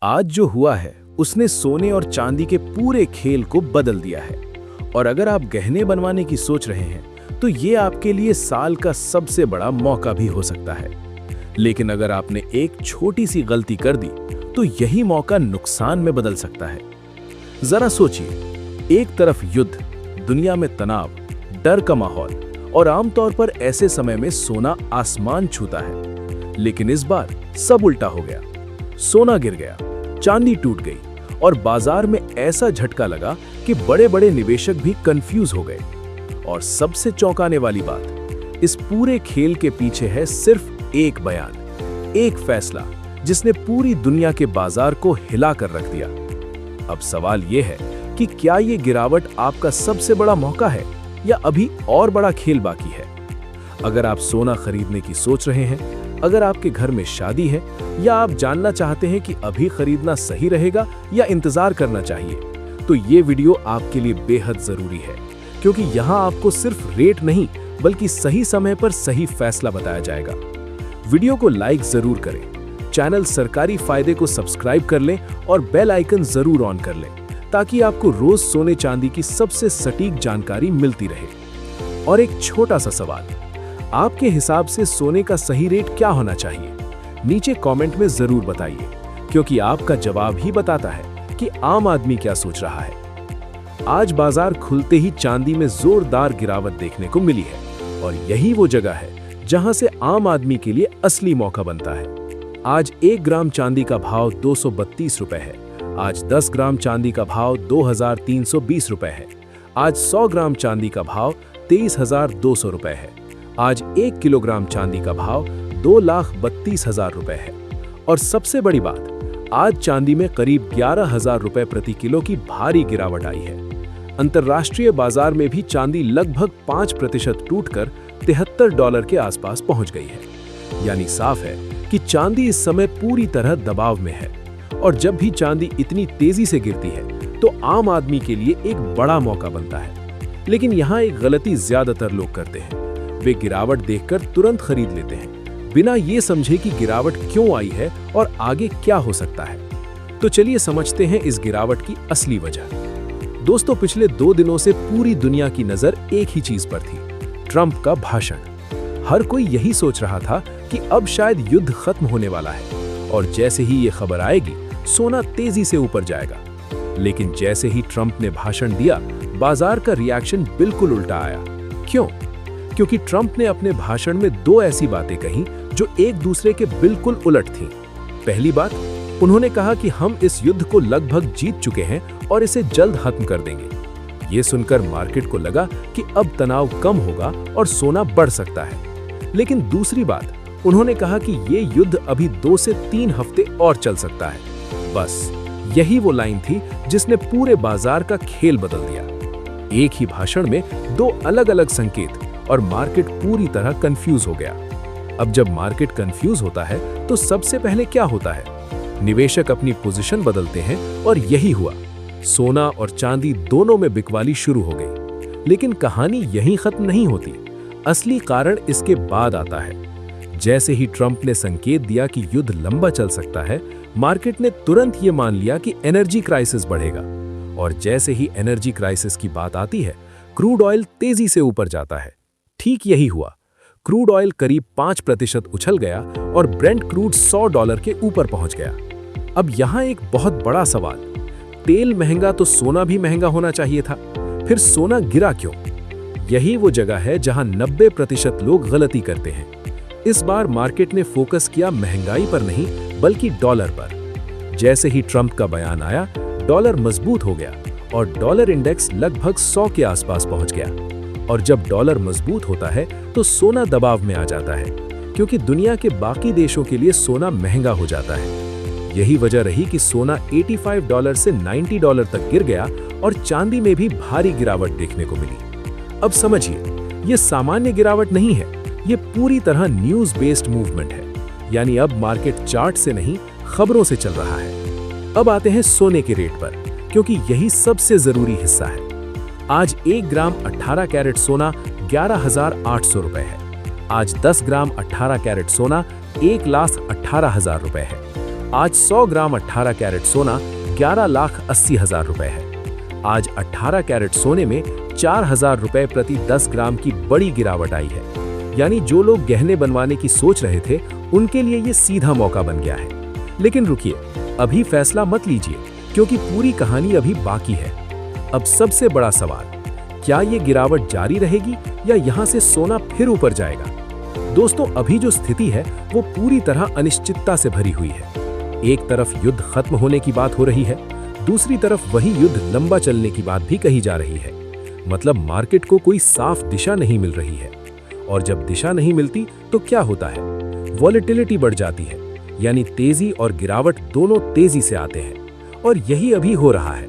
आज जो हुआ है उसने सोने और चांदी के पूरे खेल को बदल दिया है। और अगर आप गहने बनवाने की सोच रहे हैं तो ये आपके लिए साल का सबसे बड़ा मौका भी हो सकता है। लेकिन अगर आपने एक छोटी सी गलती कर दी तो यही मौका नुकसान में बदल सकता है। जरा सोचिए, एक तरफ युद्ध, दुनिया में तनाव, डर का माहौल और आमतौर पर ऐसे समय में सोना आसमान छूता है। लेकिन इस बार सब उल्टा हो गया। सोना गिर गया, चांदी टूट गई और बाजार में ऐसा झटका लगा कि बड़े-बड़े निवेशक भी कंफ्यूज हो गए। और सबसे चौंकाने वाली बात, इस पूरे खेल के पीछे है सिर्फ एक बयान, एक फैसला जिसने पूरी दुनिया के बाजार को हिला कर रख दिया। अब सवाल यह है कि क्या यह गिरावट आपका सबसे बड़ा मौका है या अभी और बड़ा खेल बाकी है? अगर आप सोना खरीदने की सोच रहे हैं, अगर आपके घर में शादी है या आप जानना चाहते हैं कि अभी खरीदना सही रहेगा या इंतजार करना चाहिए, तो ये वीडियो आपके लिए बेहद जरूरी है, क्योंकि यहाँ आपको सिर्फ रेट नहीं बल्कि सही समय पर सही फैसला बताया जाएगा। वीडियो को लाइक जरूर करें, चैनल सरकारी फायदे को सब्सक्राइब कर लें और बेल आइकन जरूर ऑन कर लें, ताकि आपको रोज सोने चांदी की सबसे सटीक जानकारी मिलती रहे। और एक छोटा सा सवाल, आपके हिसाब से सोने का सही रेट क्या होना चाहिए? नीचे कमेंट में जरूर बताइए, क्योंकि आपका जवाब ही बताता है कि आम आदमी क्या सोच रहा है। आज बाजार खुलते ही चांदी में जोरदार गिरावट देखने को मिली है और यही वो जगह है जहां से आम आदमी के लिए असली मौका बनता है। आज 1 ग्राम चांदी का भाव 232 रुपए है। आज 10 ग्राम चांदी का भाव 2320 रुपए है। आज 100 ग्राम चांदी का भाव 23,200 रुपए है। आज 1 किलोग्राम चांदी का भाव 2,32,000 रुपए है। और सबसे बड़ी बात, आज चांदी में करीब 11,000 रुपए प्रति किलो की भारी गिरावट आई है। अंतर्राष्ट्रीय बाजार में भी चांदी लगभग 5% टूटकर $73 के आसपास पहुंच गई है। यानी साफ है कि चांदी इस समय पूरी तरह दबाव में है। और जब भी चांदी इतनी तेजी से गिरती है तो आम आदमी के लिए एक बड़ा मौका बनता है। लेकिन यहाँ एक गलती ज्यादातर लोग करते हैं, वे गिरावट देखकर तुरंत खरीद लेते हैं, बिना ये समझे कि गिरावट क्यों आई है और आगे क्या हो सकता है। तो चलिए समझते हैं इस गिरावट की असली वजह। दोस्तों, पिछले 2 दिनों से पूरी दुनिया की नजर एक ही चीज पर थी, ट्रंप का भाषण। हर कोई यही सोच रहा था कि अब शायद युद्ध खत्म होने वाला है और जैसे ही ये खबर आएगी सोना तेजी से ऊपर जाएगा। लेकिन जैसे ही ट्रंप ने भाषण दिया, बाजार का रिएक्शन बिल्कुल उल्टा आया। क्यों? क्योंकि ट्रंप ने अपने भाषण में 2 ऐसी बातें कही जो एक दूसरे के बिल्कुल उलट थीं। पहली बात, उन्होंने कहा कि हम इस युद्ध को लगभग जीत चुके हैं और इसे जल्द खत्म कर देंगे। ये सुनकर मार्केट को लगा कि अब तनाव कम होगा और सोना बढ़ सकता है। लेकिन दूसरी बात, उन्होंने कहा कि ये युद्ध अभी 2 से 3 हफ्ते और चल सकता है। बस यही वो लाइन थी जिसने पूरे बाजार का खेल बदल दिया। एक ही भाषण में 2 अलग-अलग संकेत और मार्केट पूरी तरह कंफ्यूज हो गया। अब जब मार्केट कंफ्यूज होता है तो सबसे पहले क्या होता है? निवेशक अपनी पोजीशन बदलते हैं और यही हुआ। सोना और चांदी दोनों में बिकवाली शुरू हो गई। लेकिन कहानी यहीं खत्म नहीं होती। असली कारण इसके बाद आता है। जैसे ही ट्रंप ने संकेत दिया कि युद्ध लंबा चल सकता है, मार्केट ने तुरंत ये मान लिया कि एनर्जी क्राइसिस बढ़ेगा। और जैसे ही एनर्जी क्राइसिस की बात आती है, क्रूड ऑयल तेजी से ऊपर जाता है। ठीक यही हुआ। क्रूड ऑयल करीब 5% उछल गया और ब्रेंट क्रूड $100 के ऊपर पहुंच गया। अब यहाँ एक बहुत बड़ा सवाल, तेल महंगा तो सोना भी महंगा होना चाहिए था, फिर सोना गिरा क्यों? यही वो जगह है जहां 90% लोग गलती करते हैं। इस बार मार्केट ने फोकस किया महंगाई पर नहीं बल्कि डॉलर पर। जैसे ही ट्रंप का बयान आया, डॉलर मजबूत हो गया और डॉलर इंडेक्स लगभग 100 के आसपास पहुंच गया। और जब डॉलर मजबूत होता है तो सोना दबाव में आ जाता है, क्योंकि दुनिया के बाकी देशों के लिए सोना महंगा हो जाता है। यही वजह रही कि सोना $85 से $90 तक गिर गया और चांदी में भी भारी गिरावट देखने को मिली। अब समझिए, ये सामान्य गिरावट नहीं है, ये पूरी तरह न्यूज बेस्ड मूवमेंट है। यानी अब मार्केट चार्ट से नहीं, खबरों से चल रहा है। अब आते हैं सोने के रेट पर, क्योंकि यही सबसे जरूरी हिस्सा है। आज 1 ग्राम 18 कैरेट सोना 11,800 रुपए है। आज 10 ग्राम 18 कैरेट सोना 1,18,000 रुपए है। आज 100 ग्राम 18 कैरेट सोना 11,80,000 रुपए है। आज 18 कैरेट सोने में 4,000 रुपए प्रति 10 ग्राम की बड़ी गिरावट आई है। यानी जो लोग गहने बनवाने की सोच रहे थे, उनके लिए ये सीधा मौका बन गया है। लेकिन रुकिए, अभी फैसला मत लीजिए, क्योंकि पूरी कहानी अभी बाकी है। अब सबसे बड़ा सवाल, क्या ये गिरावट जारी रहेगी या यहाँ से सोना फिर ऊपर जाएगा? दोस्तों, अभी जो स्थिति है वो पूरी तरह अनिश्चितता से भरी हुई है। एक तरफ युद्ध खत्म होने की बात हो रही है, दूसरी तरफ वही युद्ध लंबा चलने की बात भी कही जा रही है। मतलब मार्केट को कोई साफ दिशा नहीं मिल रही है। और जब दिशा नहीं मिलती तो क्या होता है? वॉलेटिलिटी बढ़ जाती है, यानी तेजी और गिरावट दोनों तेजी से आते हैं। और यही अभी हो रहा है।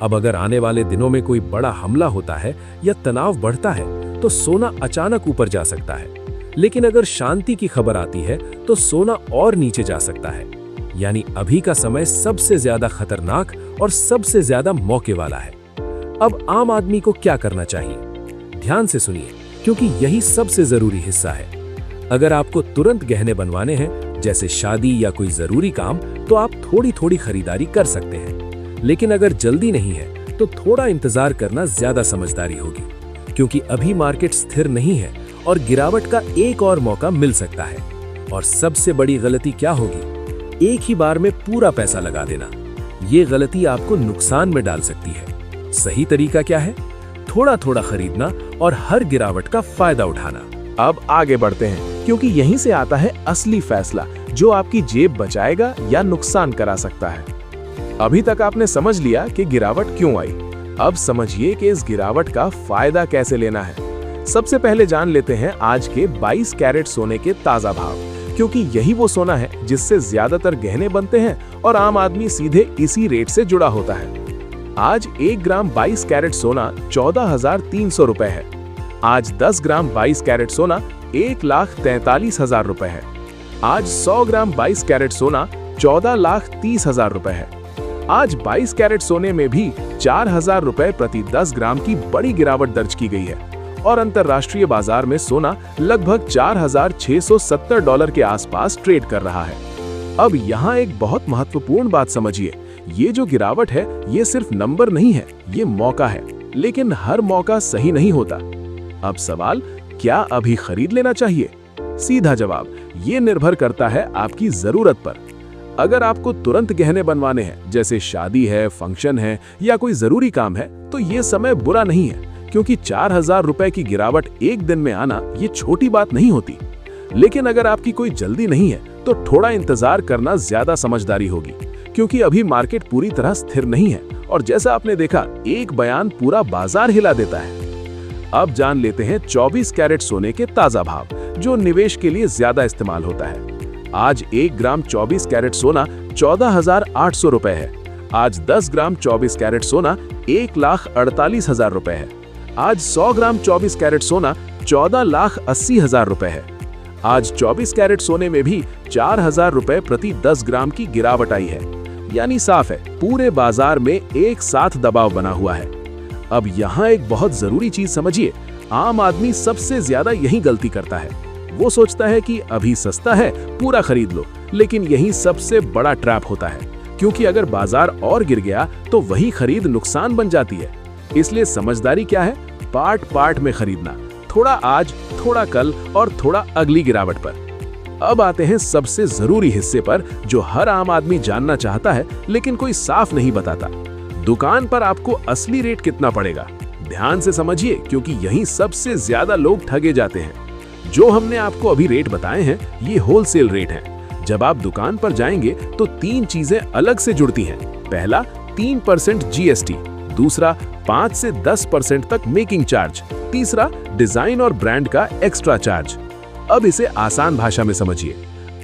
अब अगर आने वाले दिनों में कोई बड़ा हमला होता है या तनाव बढ़ता है तो सोना अचानक ऊपर जा सकता है। लेकिन अगर शांति की खबर आती है तो सोना और नीचे जा सकता है। यानी अभी का समय सबसे ज्यादा खतरनाक और सबसे ज्यादा मौके वाला है। अब आम आदमी को क्या करना चाहिए? ध्यान से सुनिए, क्योंकि यही सबसे जरूरी हिस्सा है। अगर आपको तुरंत गहने बनवाने हैं, जैसे शादी या कोई जरूरी काम, तो आप थोड़ी थोड़ी खरीदारी कर सकते हैं। लेकिन अगर जल्दी नहीं है तो थोड़ा इंतजार करना ज्यादा समझदारी होगी, क्योंकि अभी मार्केट स्थिर नहीं है और गिरावट का एक और मौका मिल सकता है। और सबसे बड़ी गलती क्या होगी? एक ही बार में पूरा पैसा लगा देना। ये गलती आपको नुकसान में डाल सकती है। सही तरीका क्या है? थोड़ा थोड़ा खरीदना और हर गिरावट का फायदा उठाना। अब आगे बढ़ते हैं, क्योंकि यहीं से आता है असली फैसला, जो आपकी जेब बचाएगा या नुकसान करा सकता है। अभी तक आपने समझ लिया कि गिरावट क्यों आई। अब समझिए कि इस गिरावट का फायदा कैसे लेना है। सबसे पहले जान लेते हैं आज के 22 कैरेट सोने के ताजा भाव, क्योंकि यही वो सोना है जिससे ज्यादातर गहने बनते हैं और आम आदमी सीधे इसी रेट से जुड़ा होता है। आज 1 ग्राम 22 कैरेट सोना 14,300 रुपए है। आज 10 ग्राम 22 कैरेट सोना 1,43,000 रुपए है। आज 100 ग्राम 22 कैरेट सोना 14,30,000 रुपए है। आज 22 कैरेट सोने में भी 4,000 रुपए प्रति 10 ग्राम की बड़ी गिरावट दर्ज की गई है और अंतर्राष्ट्रीय बाजार में सोना लगभग $4,670 के आसपास ट्रेड कर रहा है। अब यहाँ एक बहुत महत्वपूर्ण बात समझिए, ये जो गिरावट है ये सिर्फ नंबर नहीं है, ये मौका है। लेकिन हर मौका सही नहीं होता। अब सवाल, क्या अभी खरीद लेना चाहिए? सीधा जवाब, ये निर्भर करता है आपकी जरूरत पर। अगर आपको तुरंत गहने बनवाने हैं, जैसे शादी है, फंक्शन है या कोई जरूरी काम है, तो ये समय बुरा नहीं है, क्योंकि 4,000 रुपए की गिरावट एक दिन में आना ये छोटी बात नहीं होती। लेकिन अगर आपकी कोई जल्दी नहीं है तो थोड़ा इंतजार करना ज्यादा समझदारी होगी, क्योंकि अभी मार्केट पूरी तरह स्थिर नहीं है और जैसा आपने देखा, एक बयान पूरा बाजार हिला देता है। अब जान लेते हैं 24 कैरेट सोने के ताजा भाव, जो निवेश के लिए ज्यादा इस्तेमाल होता है। आज 1 ग्राम 24 कैरेट सोना 14,800 रुपए है। आज 10 ग्राम 24 कैरेट सोना 1,48,000 रुपए है। आज 100 ग्राम 24 कैरेट सोना 14,80,000 रुपए है। आज 24 कैरेट सोने में भी 4,000 रुपए प्रति 10 ग्राम की गिरावट आई है। यानी साफ है, पूरे बाजार में एक साथ दबाव बना हुआ है। अब यहाँ एक बहुत जरूरी चीज समझिए, आम आदमी सबसे ज्यादा यही गलती करता है। वो सोचता है कि अभी सस्ता है, पूरा खरीद लो, लेकिन यही सबसे बड़ा ट्रैप होता है, क्योंकि अगर बाजार और गिर गया तो वही खरीद नुकसान बन जाती है। इसलिए समझदारी क्या है? पार्ट पार्ट में खरीदना, थोड़ा आज, थोड़ा कल और थोड़ा अगली गिरावट पर। अब आते हैं सबसे जरूरी हिस्से पर, जो हर आम आदमी जानना चाहता है लेकिन कोई साफ नहीं बताता। दुकान पर आपको असली रेट कितना पड़ेगा? ध्यान से समझिए, क्योंकि यहीं सबसे ज्यादा लोग ठगे जाते हैं। जो हमने आपको अभी रेट बताए हैं, ये होलसेल रेट हैं। जब आप दुकान पर जाएंगे तो 3 चीजें अलग से जुड़ती हैं। पहला, 3% GST, दूसरा 5 से 10% तक मेकिंग चार्ज, तीसरा डिजाइन और ब्रांड का एक्स्ट्रा चार्ज। अब इसे आसान भाषा में समझिए।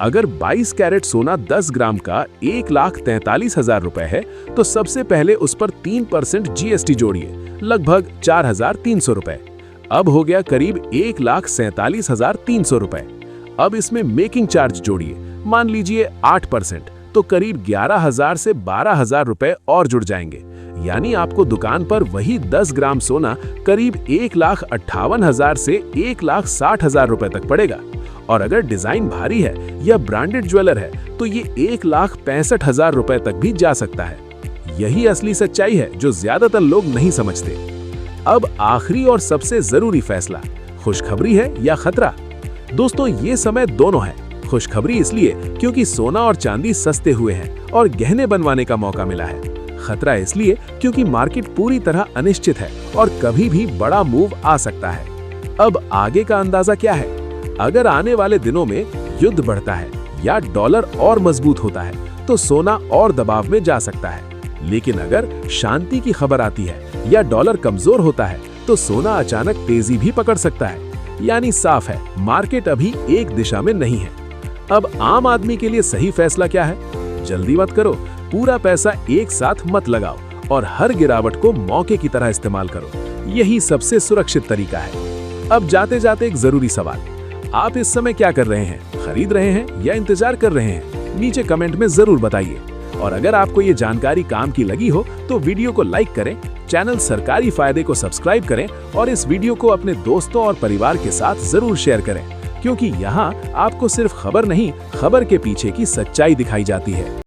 अगर 22 कैरेट सोना 10 ग्राम का 1,43,000 रुपए है, तो सबसे पहले उस पर 3% GST जोड़िए, लगभग 4,300 रुपए। अब हो गया करीब 1,47,300 रुपए। अब इसमें मेकिंग चार्ज जोड़िए, मान लीजिए 8%, तो करीब 11,000 से 12,000 रुपए और जुड़ जाएंगे। यानी आपको दुकान पर वही 10 ग्राम सोना करीब 1,58,000 से 1,60,000 रुपए तक पड़ेगा। और अगर डिजाइन भारी है या ब्रांडेड ज्वेलर है तो ये 1,65,000 रुपए तक भी जा सकता है। यही असली सच्चाई है जो ज्यादातर लोग नहीं समझते। अब आखिरी और सबसे जरूरी फैसला, खुशखबरी है या खतरा? दोस्तों, ये समय दोनों है। खुशखबरी इसलिए क्योंकि सोना और चांदी सस्ते हुए हैं और गहने बनवाने का मौका मिला है। खतरा इसलिए क्योंकि मार्केट पूरी तरह अनिश्चित है और कभी भी बड़ा मूव आ सकता है। अब आगे का अंदाजा क्या है? अगर आने वाले दिनों में युद्ध बढ़ता है या डॉलर और मजबूत होता है तो सोना और दबाव में जा सकता है। लेकिन अगर शांति की खबर आती है या डॉलर कमजोर होता है तो सोना अचानक तेजी भी पकड़ सकता है। यानी साफ है, मार्केट अभी एक दिशा में नहीं है। अब आम आदमी के लिए सही फैसला क्या है? जल्दी मत करो, पूरा पैसा एक साथ मत लगाओ और हर गिरावट को मौके की तरह इस्तेमाल करो। यही सबसे सुरक्षित तरीका है। अब जाते जाते एक जरूरी सवाल, आप इस समय क्या कर रहे हैं? खरीद रहे हैं या इंतजार कर रहे हैं? नीचे कमेंट में जरूर बताइए। और अगर आपको ये जानकारी काम की लगी हो तो वीडियो को लाइक करें, चैनल सरकारी फायदे को सब्सक्राइब करें और इस वीडियो को अपने दोस्तों और परिवार के साथ जरूर शेयर करें, क्योंकि यहाँ आपको सिर्फ खबर नहीं, खबर के पीछे की सच्चाई दिखाई जाती है।